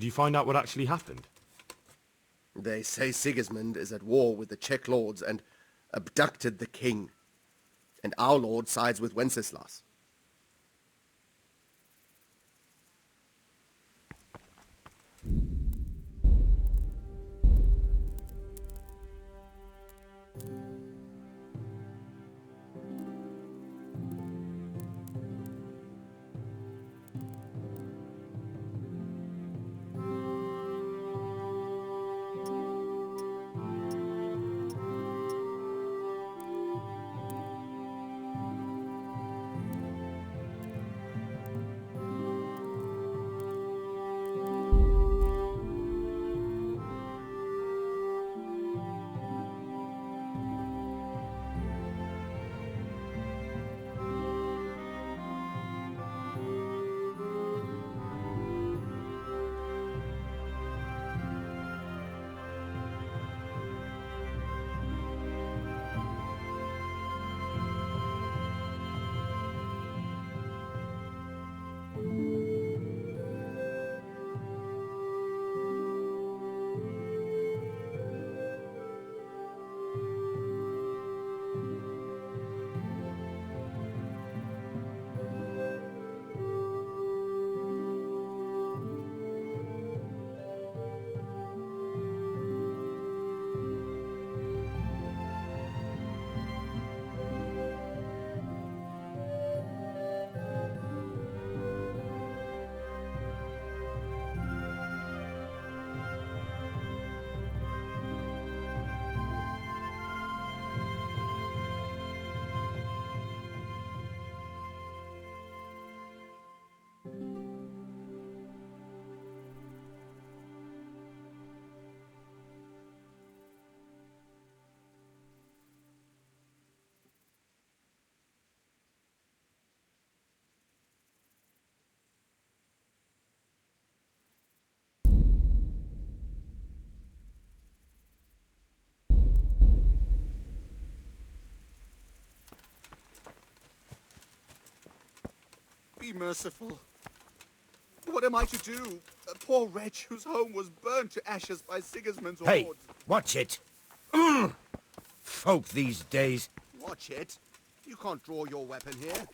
Did you find out what actually happened? They say Sigismund is at war with the Czech lords and abducted the king. And our lord sides with Wenceslas. Be merciful. What am I to do? A poor wretch whose home was burnt to ashes by Sigismund's Hey, hordes. watch it. Folk these days. Watch it. You can't draw your weapon here.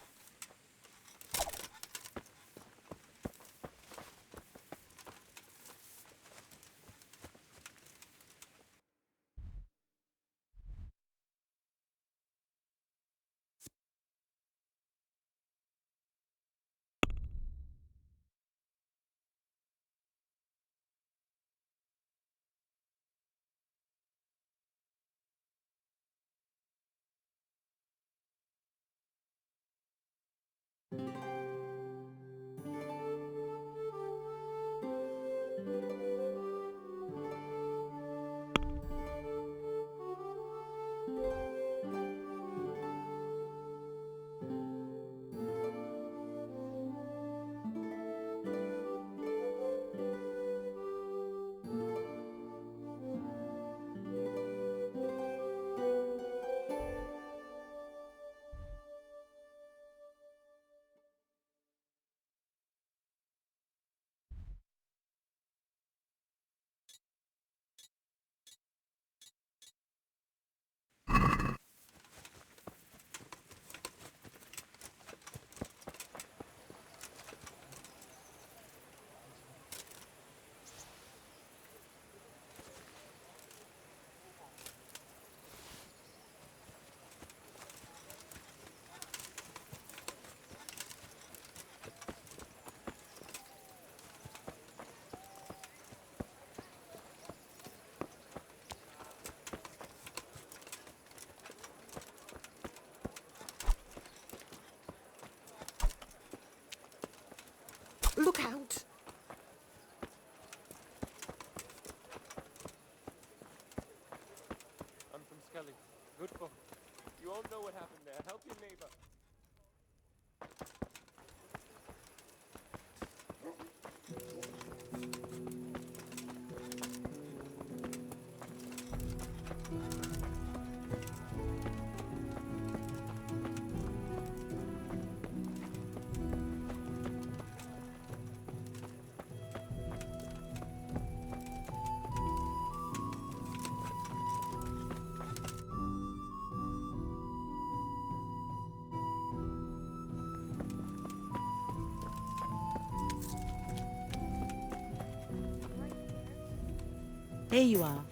Here you are.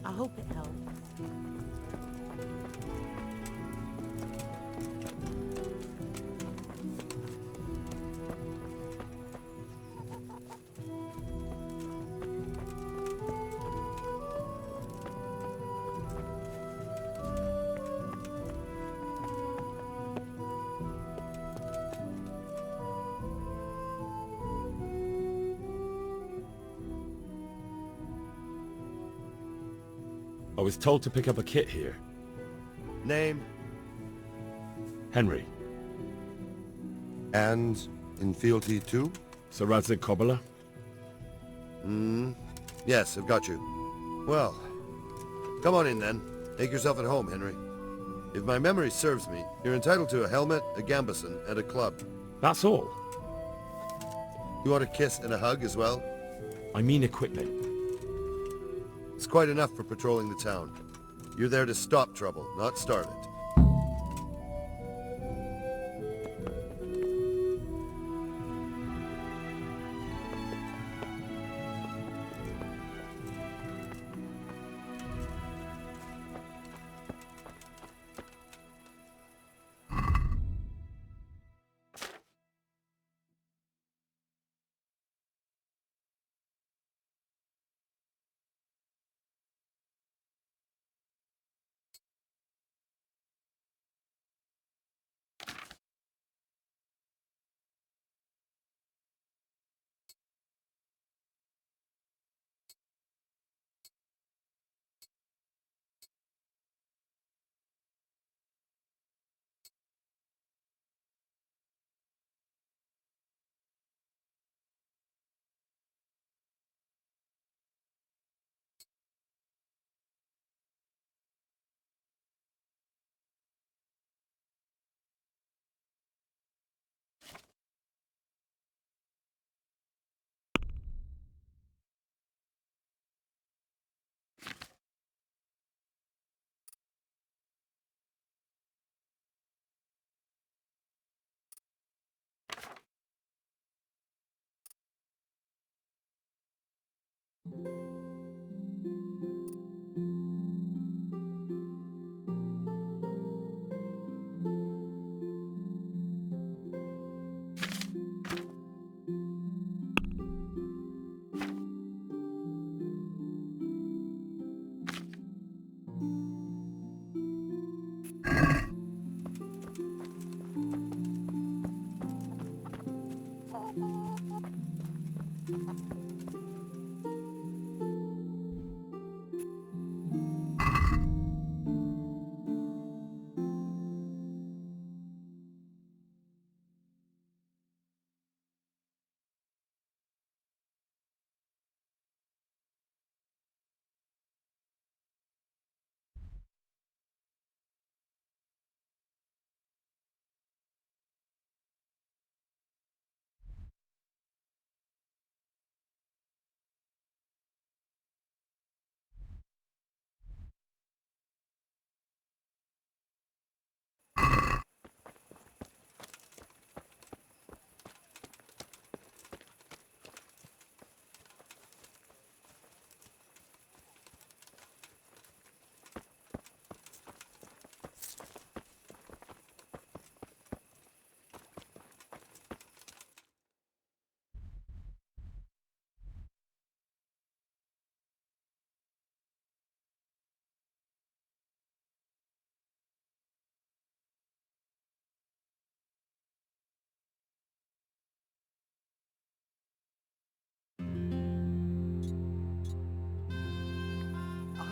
I hope it helps. I was told to pick up a kit here. Name Henry. and in fealty too? S.T.A.L.K.E.R. Yes, I've got you. Well, come on in then. Make yourself at home, Henry. If my memory serves me, you're entitled to a helmet, a gambeson, and a club. That's all. You want a kiss and a hug as well? I mean equipment. It's quite enough for patrolling the town. You're there to stop trouble, not start it.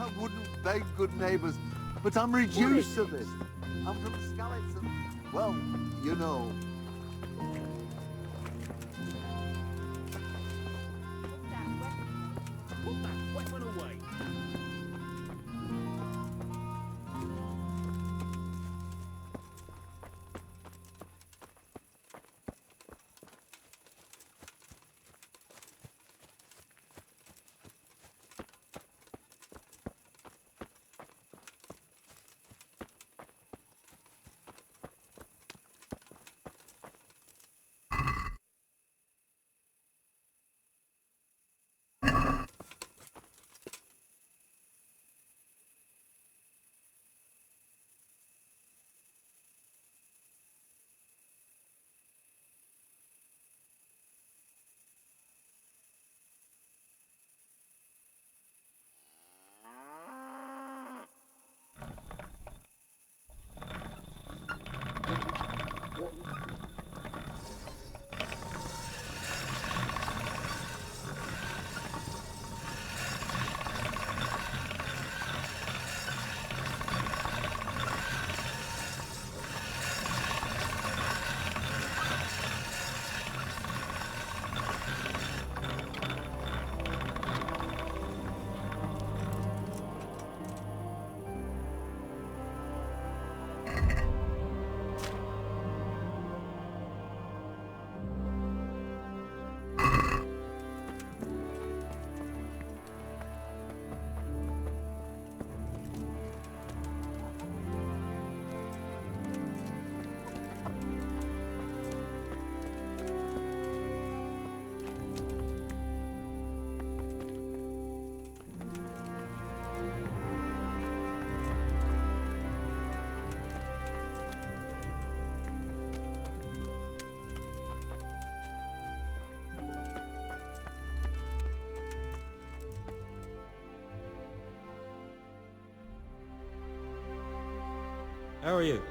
I wouldn't beg good neighbours, but I'm reduced to this. I'm from Skalitz and, well, you know. Put that weapon away. How are you?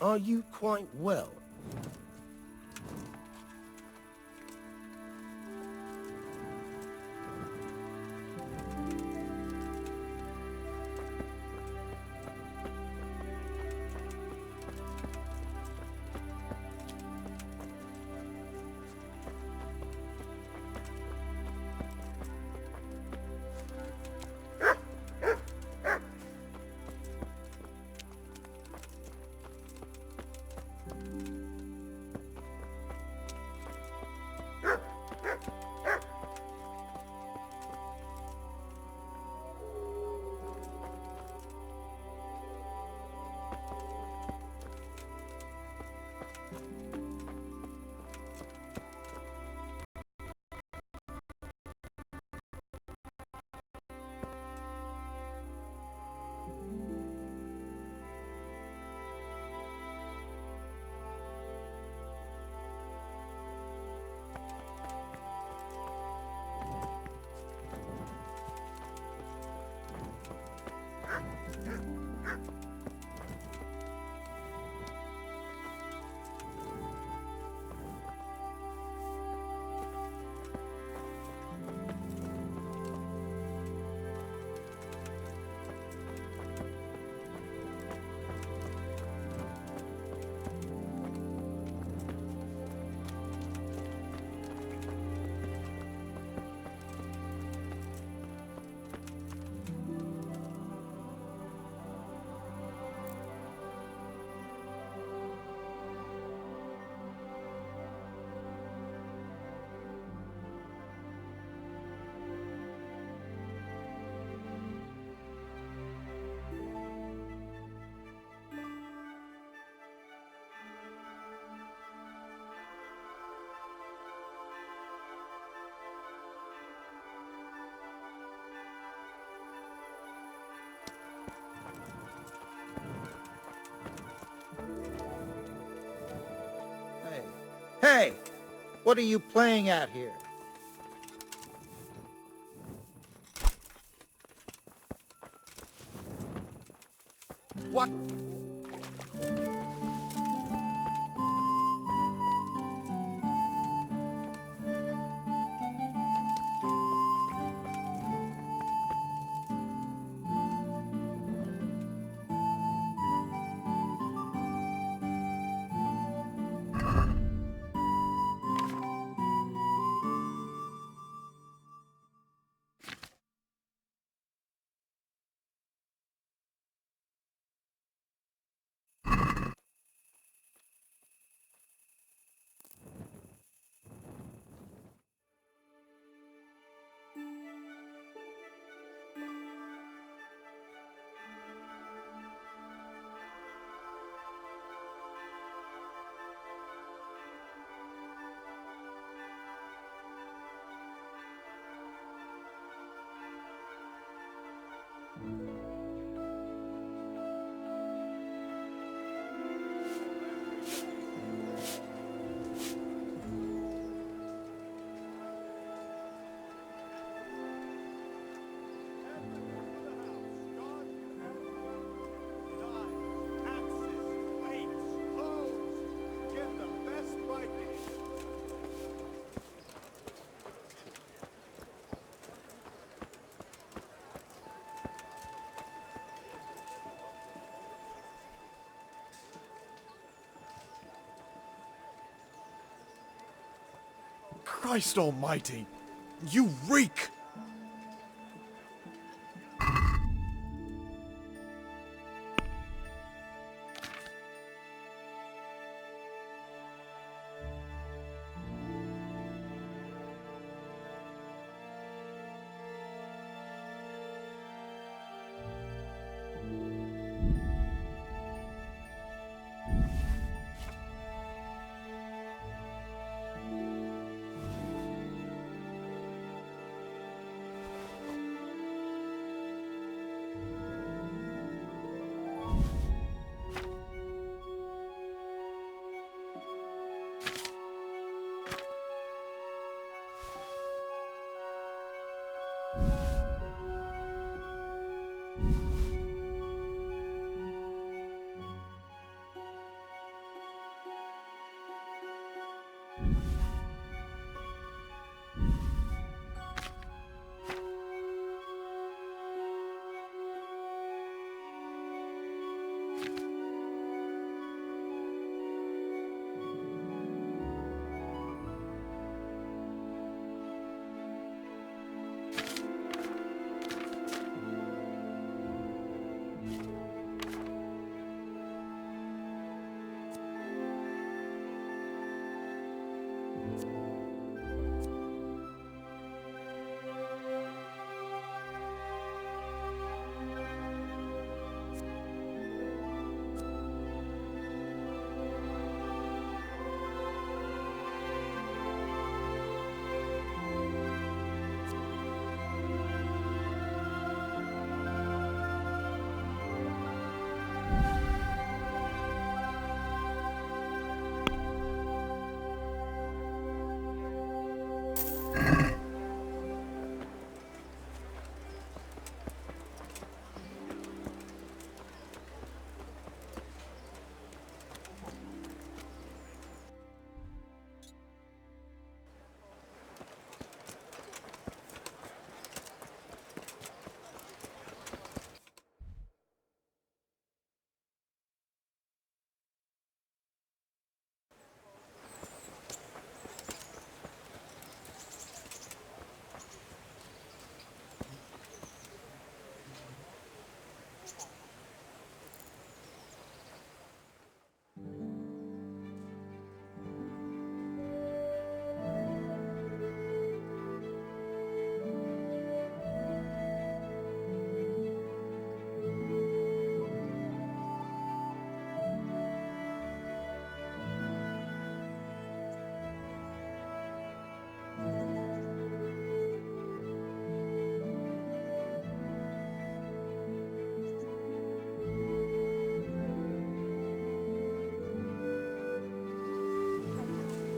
Are you quite well? Hey, hey! What are you playing at here? What? Christ almighty! You reek!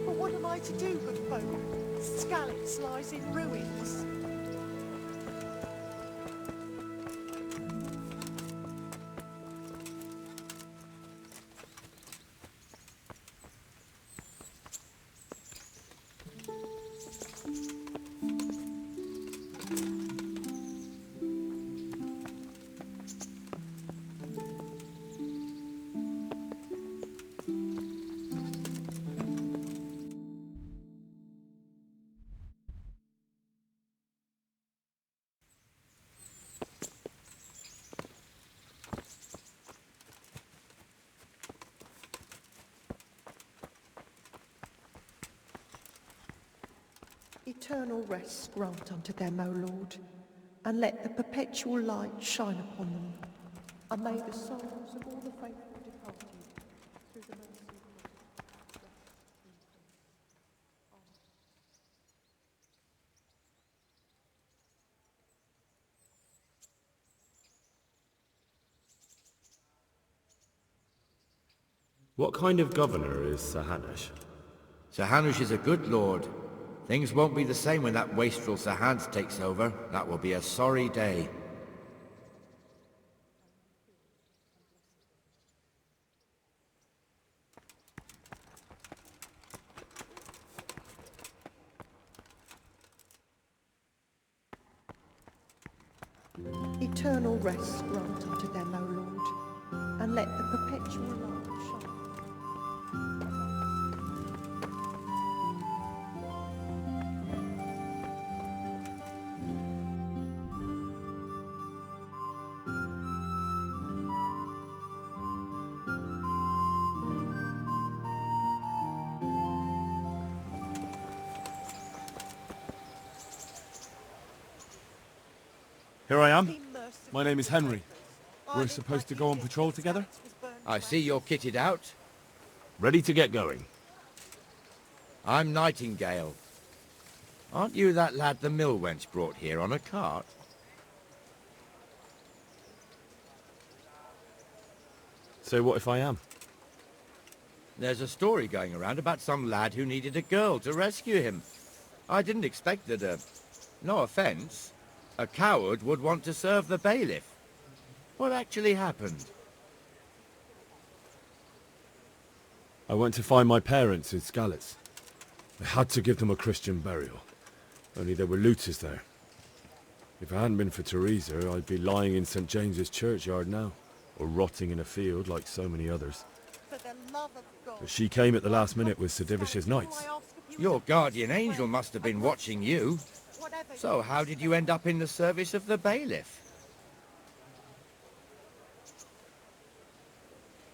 But what am I to do, good folk? S.T.A.L.K.E.R lies in ruins. Eternal rest grant unto them, O Lord, and let the perpetual light shine upon them. And may the souls of all the faithful departed through the mercy of God. What kind of governor is Sir Hanush? Sir Hanush is a good lord. Things won't be the same when that wastrel Sir Hans takes over. That will be a sorry day. Eternal rest grant unto them, O Lord, and let the perpetual light shine. Here I am. My name is Henry. We're supposed to go on patrol together? I see you're kitted out. Ready to get going. I'm Nightingale. Aren't you that lad the mill wench brought here on a cart? So what if I am? There's a story going around about some lad who needed a girl to rescue him. I didn't expect that no offense, a coward would want to serve the bailiff. What actually happened? I went to find my parents in Skalitz. I had to give them a Christian burial. Only there were looters there. If it hadn't been for Teresa, I'd be lying in St. James's churchyard now, or rotting in a field like so many others. But she came at the last minute with Sir Divish's knights. Your guardian angel must have been watching you. So how did you end up in the service of the bailiff?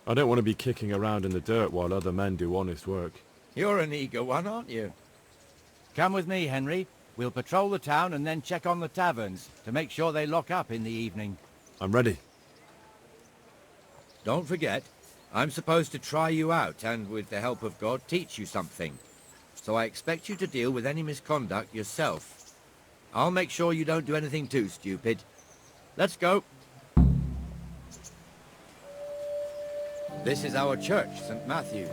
I don't want to be kicking around in the dirt while other men do honest work. You're an eager one, aren't you? Come with me, Henry. We'll patrol the town and then check on the taverns to make sure they lock up in the evening. I'm ready. Don't forget, I'm supposed to try you out and, with the help of God, teach you something. So I expect you to deal with any misconduct yourself. I'll make sure you don't do anything too stupid. Let's go. This is our church, St. Matthew's.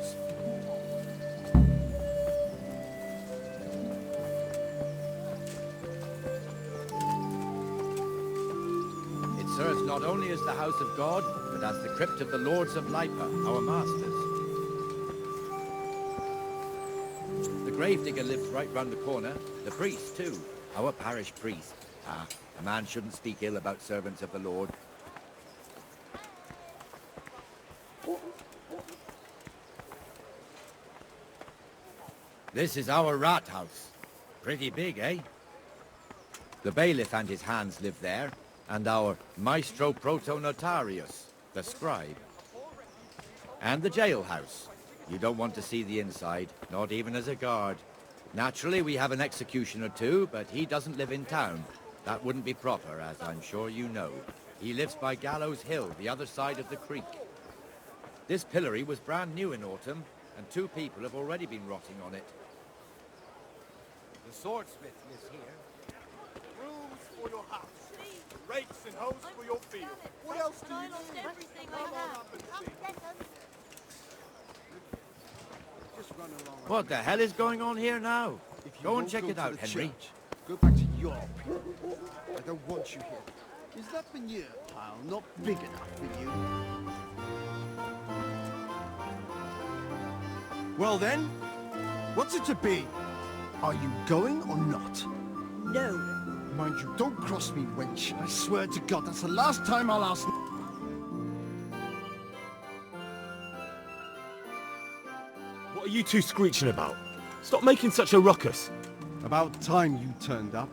It serves not only as the house of God, but as the crypt of the Lords of S.T.A.L.K.E.R, our masters. The gravedigger lives right round the corner. The priest, too. Our parish priest. Ah, a man shouldn't speak ill about servants of the Lord. This is our rat house. Pretty big, eh? The bailiff and his hands live there, and our maestro protonotarius, the scribe. And the jailhouse. You don't want to see the inside, not even as a guard. Naturally, we have an executioner too, but he doesn't live in town. That wouldn't be proper, as I'm sure you know. He lives by Gallows Hill, the other side of the creek. This pillory was brand new in autumn, and 2 people have already been rotting on it. The swordsmith lives here. Brooms for your house. Rakes and hoes for your field. What else do you need? Everything I Come on have. up and see. Just run along. What the hell is going on here now? If you Go and won't check go it to out, the Henry. church, go back to Europe. I don't want you here. Is that veneer pile not big enough for you? Well then, what's it to be? Are you going or not? No. Mind you, don't cross me, wench. I swear to God, that's the last time I'll ask... What are you two screeching about? Stop making such a ruckus. About time you turned up.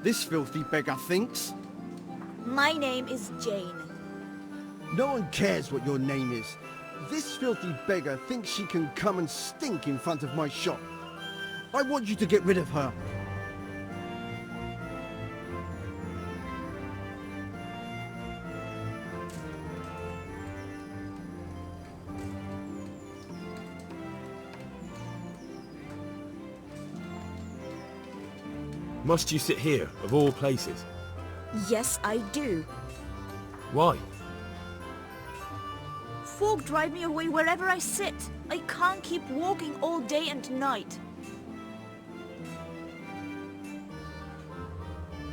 This filthy beggar thinks. My name is Jane. No one cares what your name is. This filthy beggar thinks she can come and stink in front of my shop. I want you to get rid of her. Must you sit here, of all places? Yes, I do. Why? Folk drive me away wherever I sit. I can't keep walking all day and night.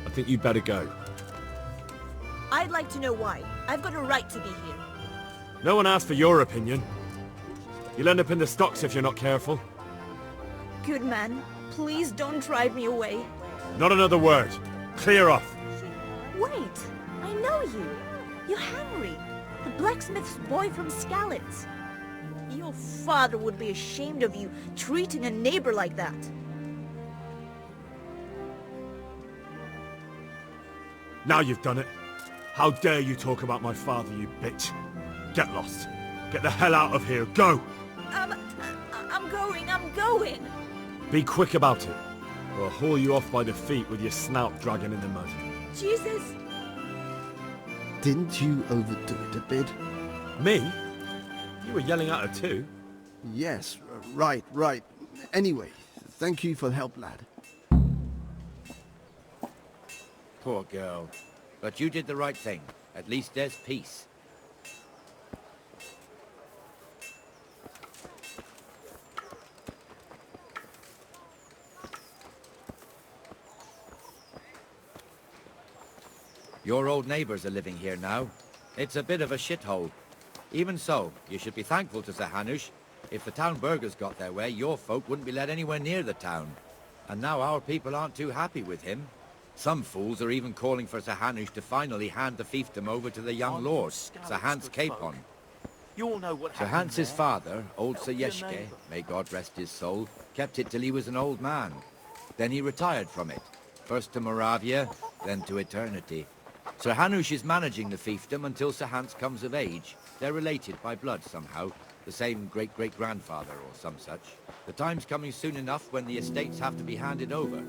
I think you'd better go. I'd like to know why. I've got a right to be here. No one asked for your opinion. You'll end up in the stocks if you're not careful. Good man, please don't drive me away. Not another word. Clear off. Wait, I know you. You're Henry, the blacksmith's boy from Skalitz. Your father would be ashamed of you treating a neighbor like that. Now you've done it. How dare you talk about my father, you bitch. Get lost. Get the hell out of here. Go! I'm going. Be quick about it, or I'll haul you off by the feet with your snout dragging in the mud. Jesus, Didn't you overdo it a bit? Me? You were yelling at her too. Yes, right. Anyway, thank you for the help, lad. Poor girl. But you did the right thing. At least there's peace. Your old neighbors are living here now. It's a bit of a shithole. Even so, you should be thankful to Sir Hanush. If the town burghers got their way, your folk wouldn't be let anywhere near the town. And now our people aren't too happy with him. Some fools are even calling for Sir Hanush to finally hand the fiefdom over to the young lord, Sir S.T.A.L.K.E.R. You all know what Sir happened Hans's there. father, old Sir Your Yeshke, neighbour. may God rest his soul, kept it till he was an old man. Then he retired from it, first to Moravia, then to eternity. Sir Hanush is managing the fiefdom until Sir Hans comes of age. They're related by blood somehow, the same great-great-grandfather or some such. The time's coming soon enough when the estates have to be handed over.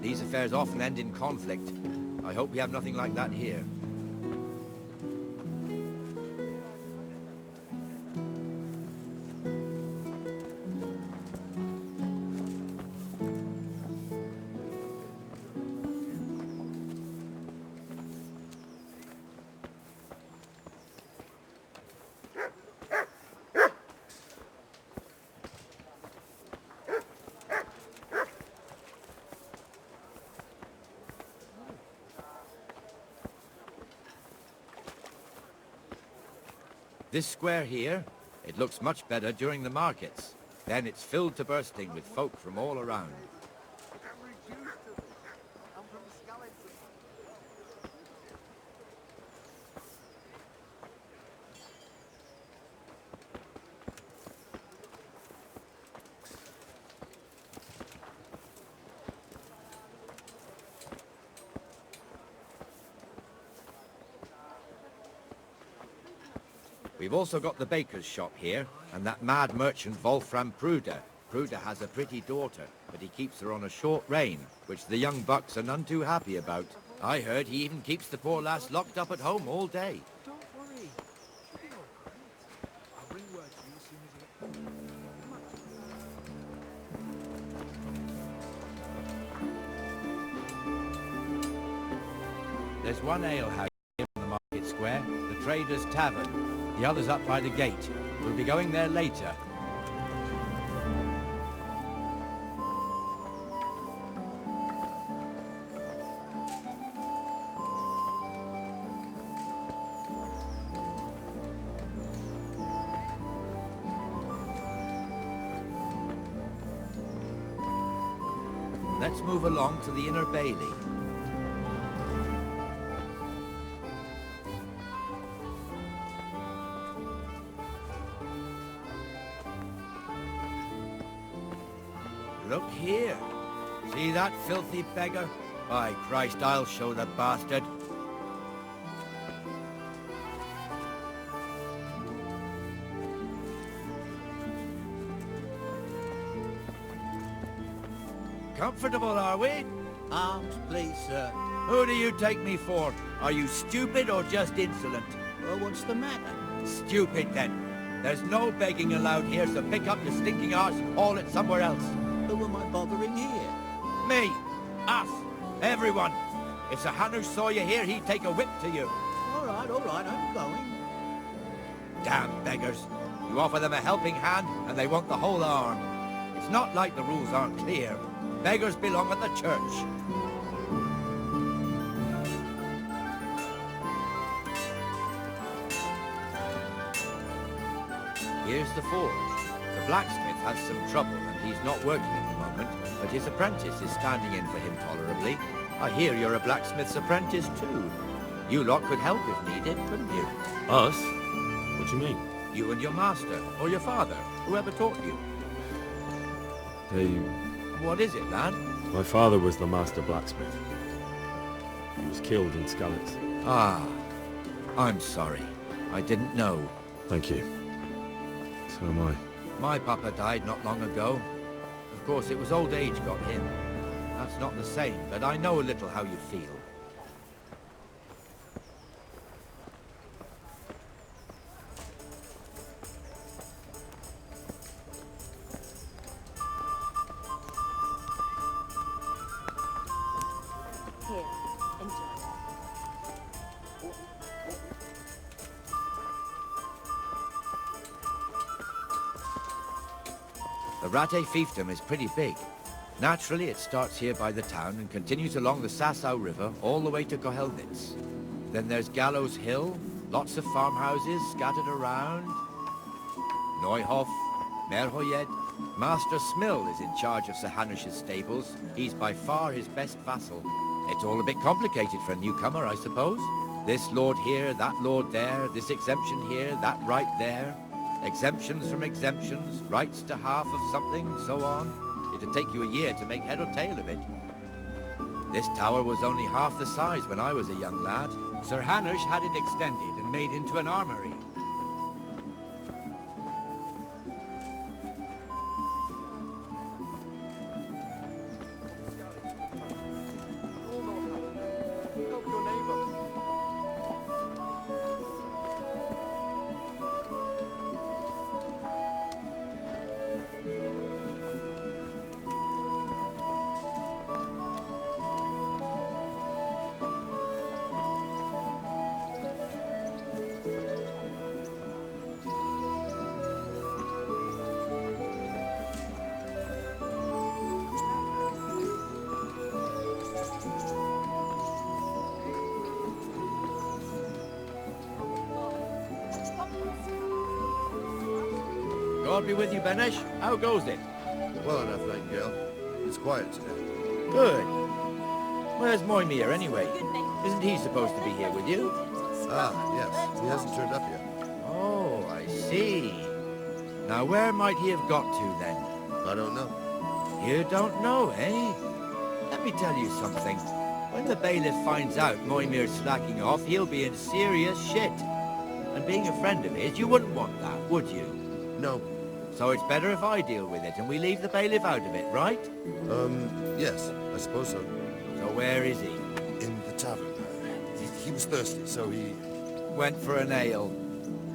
These affairs often end in conflict. I hope we have nothing like that here. This square here, it looks much better during the markets. Then it's filled to bursting with folk from all around. We've also got the baker's shop here, and that mad merchant Wolfram Pruder. Pruder has a pretty daughter, but he keeps her on a short rein, which the young bucks are none too happy about. I heard he even keeps the poor lass locked up at home all day. Don't worry. She'll be all right. I'll bring word to you as soon as I get... There's one alehouse here in the market square, the Trader's Tavern. The other's up by the gate. We'll be going there later. Let's move along to the Inner Bailey. Look here. See that filthy beggar? By Christ, I'll show the bastard. Comfortable, are we? Arms, please, sir. Who do you take me for? Are you stupid or just insolent? Well, what's the matter? Stupid, then. There's no begging allowed here, so pick up your stinking arse and haul it somewhere else. Who am I bothering here? Me. Us. Everyone. If Sir Hanush saw you here, he'd take a whip to you. All right, I'm going. Damn beggars. You offer them a helping hand, and they want the whole arm. It's not like the rules aren't clear. Beggars belong at the church. Here's the forge. The blacksmith has some trouble, and he's not working at the moment, but his apprentice is standing in for him tolerably. I hear you're a blacksmith's apprentice, too. You lot could help if needed, couldn't you? Us? What do you mean? You and your master, or your father, whoever taught you. What is it, lad? My father was the master blacksmith. He was killed in Skalitz. Ah, I'm sorry. I didn't know. Thank you. So am I. My papa died not long ago. Of course, it was old age got him. That's not the same, but I know a little how you feel. The Ratае fiefdom is pretty big. Naturally, it starts here by the town and continues along the S.T.A.L.K.E.R River all the way to Kohelnitz. Then there's Gallows Hill, lots of farmhouses scattered around. Neuhof, Merhoyed. Master Smill is in charge of Sir Hanush's stables. He's by far his best vassal. It's all a bit complicated for a newcomer, I suppose. This lord here, that lord there, this exemption here, that right there. Exemptions from exemptions, rights to half of something, so on. It'd take you a year to make head or tail of it. This tower was only half the size when I was a young lad. Sir Hanush had it extended and made into an armory. Help your neighbor. God be with you, Benesh. How goes it? Well enough, Nightingale. It's quiet today. Good. Where's Moimir, anyway? Isn't he supposed to be here with you? Ah, yes. He hasn't turned up yet. Oh, I see. Now, where might he have got to, then? I don't know. You don't know, eh? Let me tell you something. When the bailiff finds out Moimir's slacking off, he'll be in serious shit. And being a friend of his, you wouldn't want that, would you? No. So it's better if I deal with it and we leave the bailiff out of it, right? Yes, I suppose so. So where is he? In the tavern. He was thirsty, so he... Went for an ale.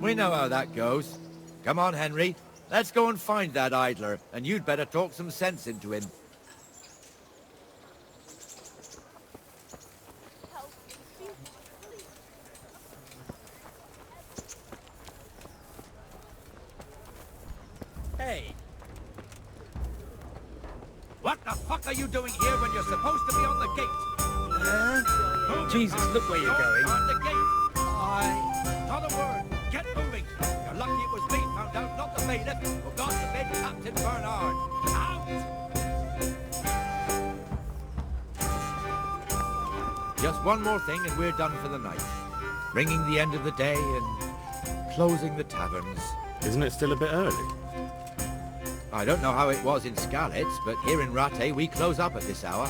We know how that goes. Come on, Henry. Let's go and find that idler, and you'd better talk some sense into him. Hey! What the fuck are you doing here when you're supposed to be on the gate? Jesus, look where you're going. On the gate! Not a word! Get moving! You're lucky it was me found out, not the bailiff, or God forbid, Captain Bernard. Out! Just one more thing and we're done for the night. Ringing the end of the day and closing the taverns. Isn't it still a bit early? I don't know how it was in Skalitz, but here in Ratае we close up at this hour.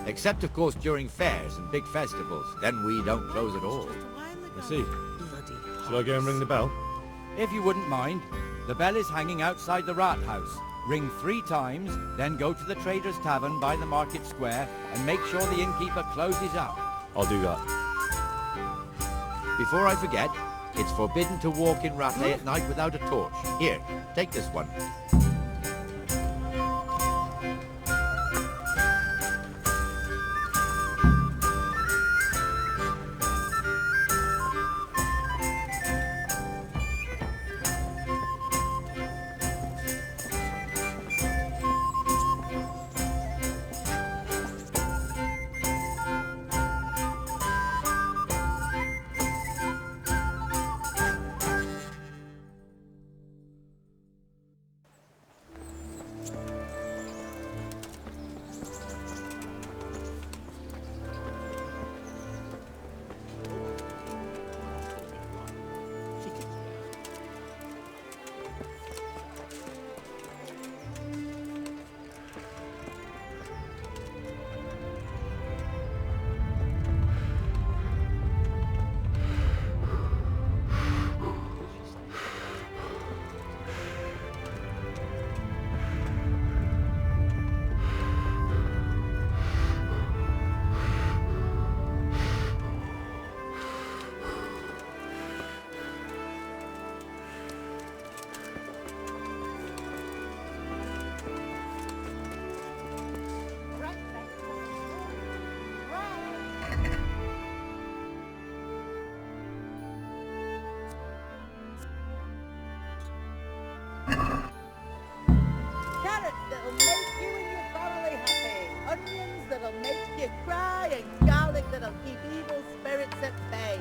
Except, of course, during fairs and big festivals. Then we don't close at all. I see. Shall I go and ring the bell? If you wouldn't mind, the bell is hanging outside the Rathaus. Ring 3 times, then go to the Trader's Tavern by the Market Square and make sure the innkeeper closes up. I'll do that. Before I forget, it's forbidden to walk in Ratае at night without a torch. Here, take this one. you cry and garlic that'll keep evil spirits at bay.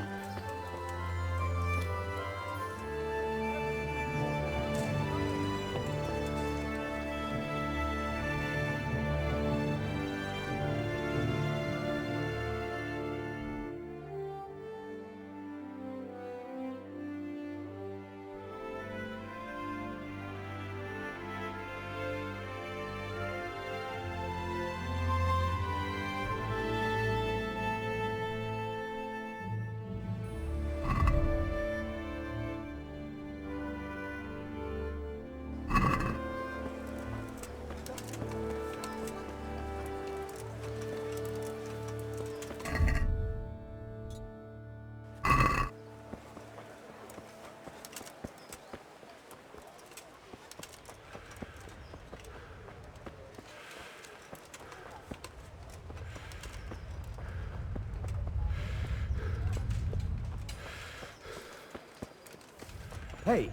Hey.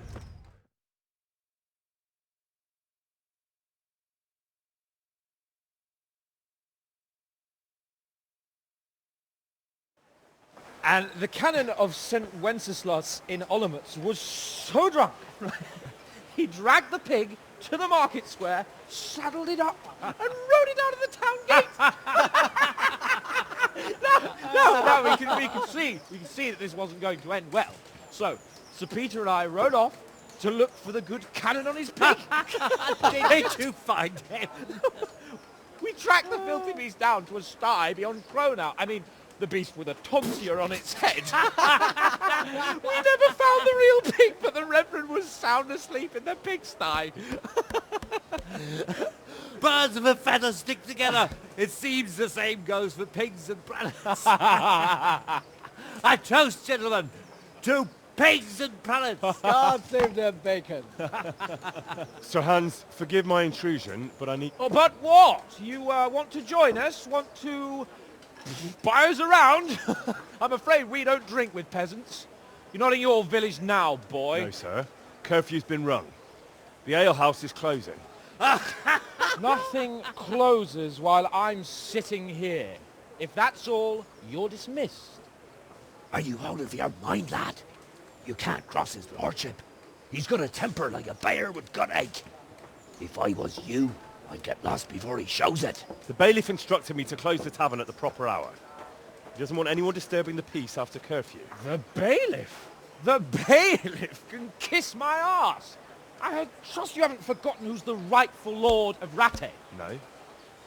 And the canon of St. Wenceslas in Olomouc was so drunk, he dragged the pig to the market square, saddled it up, and rode it out of the town gate. No, we can see that this wasn't going to end well. So, Sir Peter and I rode off to look for the good canon on his pig. Did you find him? We tracked the filthy beast down to a sty beyond Cronau. I mean, the beast with a tonsure on its head. We never found the real pig, but the Reverend was sound asleep in the pigsty. Birds of a feather stick together. It seems the same goes for pigs and prelates. I toast, gentlemen, to pigs and prelates. God save their bacon. Sir Hans, forgive my intrusion, but I need... Oh, but what? You want to join us? Want to buy us around? I'm afraid we don't drink with peasants. You're not in your village now, boy. No, sir. Curfew's been rung. The alehouse is closing. Nothing closes while I'm sitting here. If that's all, you're dismissed. Are you out of your mind, lad? You can't cross his lordship. He's got a temper like a bear with gut ache. If I was you, I'd get lost before he shows it. The bailiff instructed me to close the tavern at the proper hour. He doesn't want anyone disturbing the peace after curfew. The bailiff? The bailiff can kiss my arse. I trust you haven't forgotten who's the rightful lord of Ratае. No,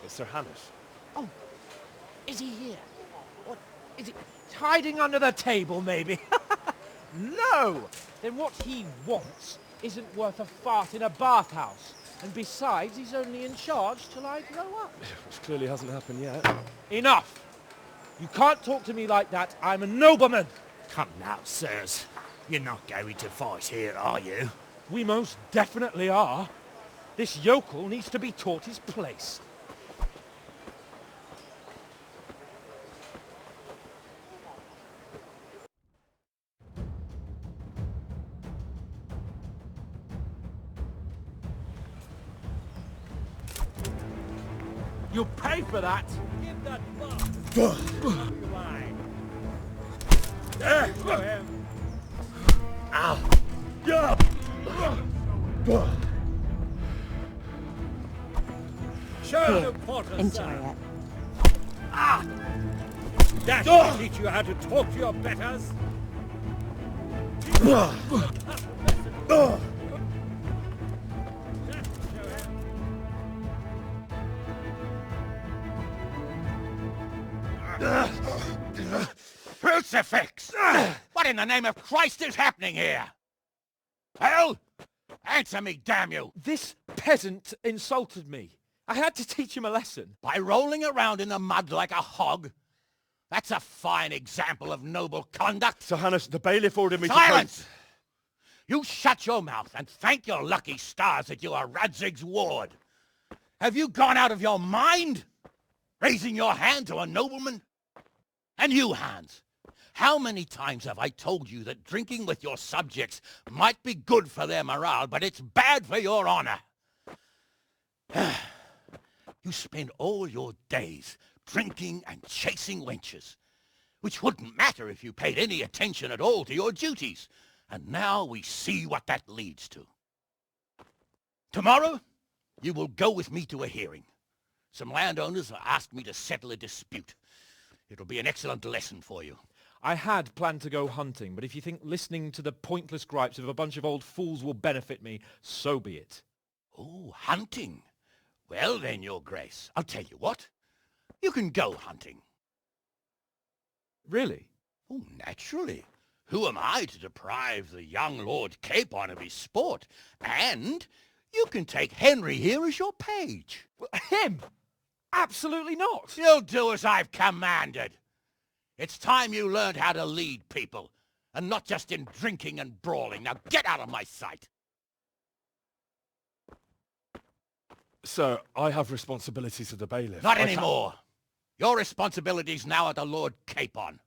it's Sir Hannes. Oh, is he here? What, is he hiding under the table, maybe? No! Then what he wants isn't worth a fart in a bathhouse. And besides, he's only in charge till I grow up. Which clearly hasn't happened yet. Enough! You can't talk to me like that. I'm a nobleman. Come now, sirs. You're not going to fight here, are you? We most definitely are. This yokel needs to be taught his place. You'll pay for that. Give that Show the porter, Enjoy it. That will teach you how to talk to your betters. Crucifix! What in the name of Christ is happening here? Hell? Answer me, damn you! This peasant insulted me. I had to teach him a lesson. By rolling around in the mud like a hog? That's a fine example of noble conduct. Sir Hannes, the bailiff ordered me Silence! You shut your mouth and thank your lucky stars that you are Radzig's ward. Have you gone out of your mind? Raising your hand to a nobleman? And you, Hans, how many times have I told you that drinking with your subjects might be good for their morale, but it's bad for your honor? You spend all your days drinking and chasing wenches, which wouldn't matter if you paid any attention at all to your duties. And now we see what that leads to. Tomorrow, you will go with me to a hearing. Some landowners have asked me to settle a dispute. It'll be an excellent lesson for you. I had planned to go hunting, but if you think listening to the pointless gripes of a bunch of old fools will benefit me, so be it. Oh, hunting. Well then, Your Grace, I'll tell you what. You can go hunting. Really? Oh, naturally. Who am I to deprive the young Lord Capon of his sport? And you can take Henry here as your page. Him? Absolutely not. You'll do as I've commanded. It's time you learned how to lead people, and not just in drinking and brawling. Now get out of my sight. Sir, I have responsibilities of the bailiff. Not anymore. Your responsibilities now are the Lord Capon.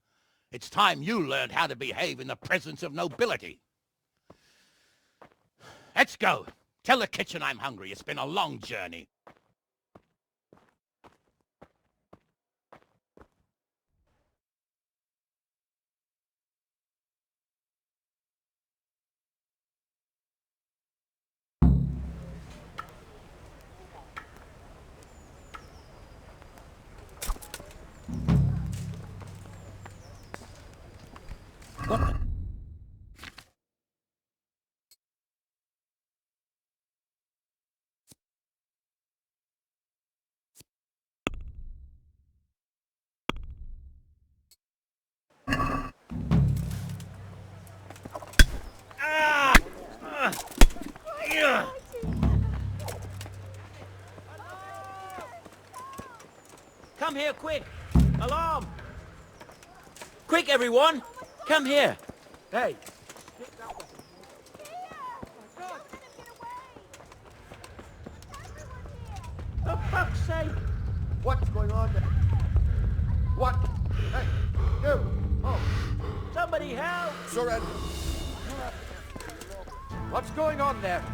It's time you learned how to behave in the presence of nobility. Let's go. Tell the kitchen I'm hungry. It's been a long journey. Come here, quick! Alarm! Quick, everyone! Come here! Hey! For fuck's sake! What's going on there? What? Hey, you! Oh, Somebody help! surrender! What's going on there?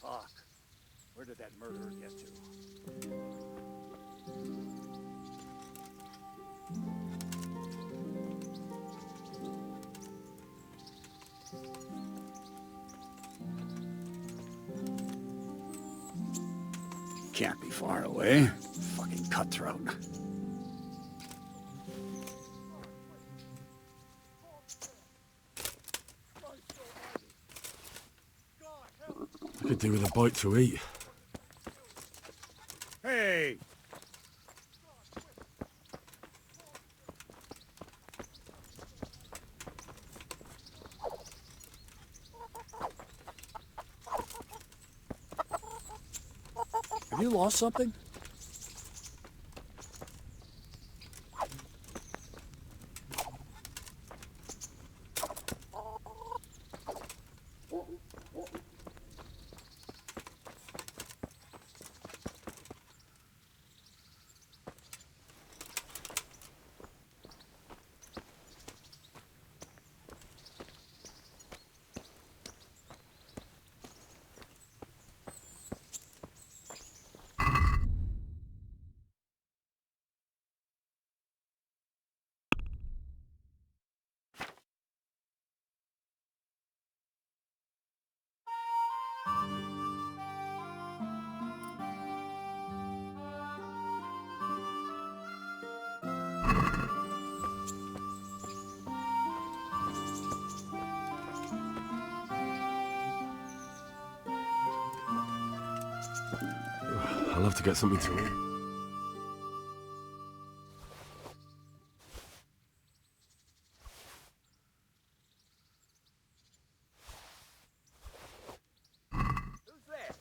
Fuck. Where did that murderer get to? Can't be far away. Fucking cutthroat. I could do with a bite to eat. Hey! Have you lost something? I'll have to get something to eat. Who's there?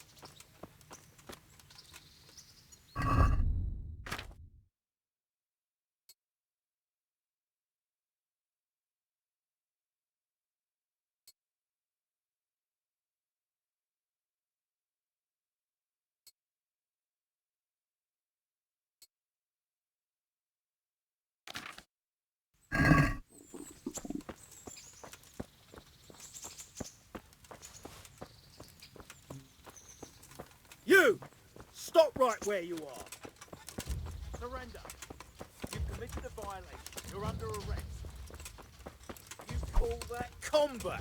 You! Stop right where you are. Surrender. You've committed a violation. You're under arrest. You call that combat?